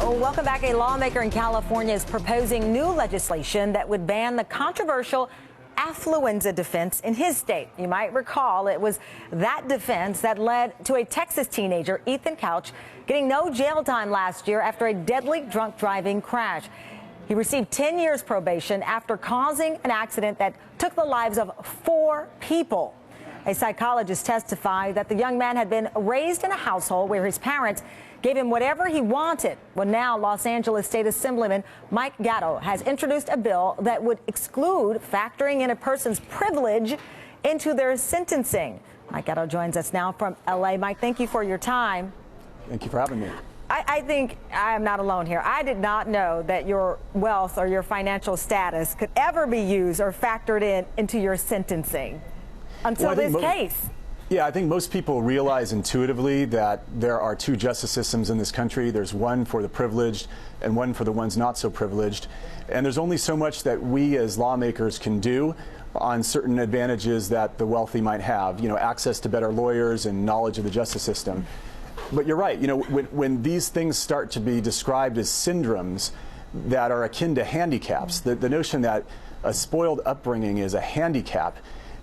Welcome back. A lawmaker in California is proposing new legislation that would ban the controversial Affluenza Defense in his state. You might recall it was that defense that led to a Texas teenager, Ethan Couch, getting no jail time last year after a deadly drunk driving crash. He received 10 years probation after causing an accident that took the lives of 4 people. A psychologist testified that the young man had been raised in a household where his parents gave him whatever he wanted. Well, now Los Angeles State Assemblyman Mike Gatto has introduced a bill that would exclude factoring in a person's privilege into their sentencing. Mike Gatto joins us now from L.A. Mike, thank you for your time. Thank you for having me. I think I am not alone here. I did not know that your wealth or your financial status could ever be used or factored into your sentencing until this case. Yeah, I think most people realize intuitively that there are 2 justice systems in this country. There's one for the privileged and one for the ones not so privileged. And there's only so much that we as lawmakers can do on certain advantages that the wealthy might have, you know, access to better lawyers and knowledge of the justice system. But you're right, you know, when these things start to be described as syndromes that are akin to handicaps, the notion that a spoiled upbringing is a handicap,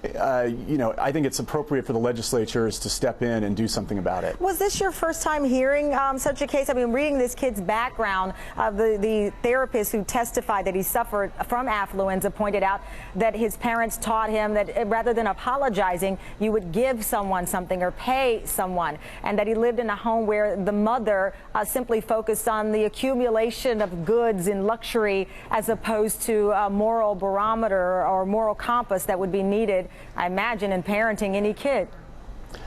you know, I think it's appropriate for the legislatures to step in and do something about it. Was this your first time hearing such a case? I mean, reading this kid's background, the therapist who testified that he suffered from affluenza pointed out that his parents taught him that rather than apologizing, you would give someone something or pay someone, and that he lived in a home where the mother simply focused on the accumulation of goods and luxury as opposed to a moral barometer or moral compass that would be needed, I imagine, in parenting any kid.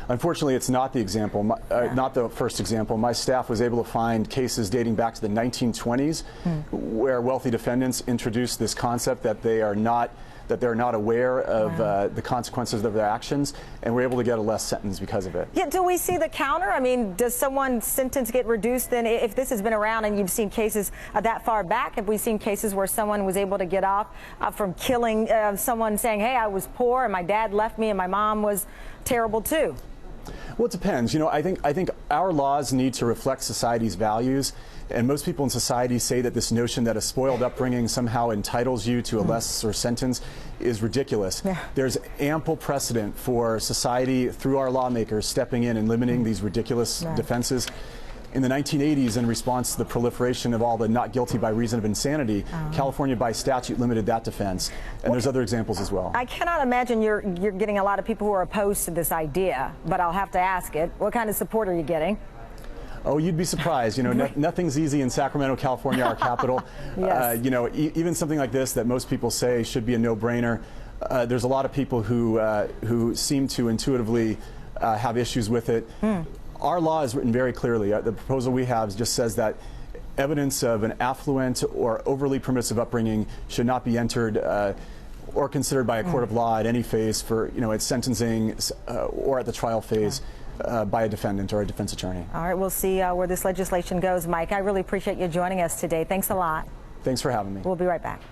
Unfortunately, it's not the example, not the first example. My staff was able to find cases dating back to the 1920s where wealthy defendants introduced this concept that they're not aware of the consequences of their actions, and were able to get a less sentence because of it. Yeah, do we see the counter? I mean, does someone's sentence get reduced then if this has been around and you've seen cases that far back? Have we seen cases where someone was able to get off from killing someone saying, hey, I was poor and my dad left me and my mom was terrible too? Well, it depends. You know, I think our laws need to reflect society's values, and most people in society say that this notion that a spoiled upbringing somehow entitles you to a lesser sentence is ridiculous. Yeah. There's ample precedent for society, through our lawmakers, stepping in and limiting these ridiculous defenses. In the 1980s, in response to the proliferation of all the not guilty by reason of insanity, California by statute limited that defense. And there's other examples as well. I cannot imagine you're getting a lot of people who are opposed to this idea, but I'll have to ask it. What kind of support are you getting? Oh, you'd be surprised. You know, nothing's easy in Sacramento, California, our capital. Yes. You know, even something like this that most people say should be a no-brainer, there's a lot of people who seem to intuitively have issues with it. Our law is written very clearly. The proposal we have just says that evidence of an affluent or overly permissive upbringing should not be entered or considered by a court of law at any phase for, you know, its sentencing or at the trial phase by a defendant or a defense attorney. All right, we'll see where this legislation goes, Mike. I really appreciate you joining us today. Thanks a lot. Thanks for having me. We'll be right back.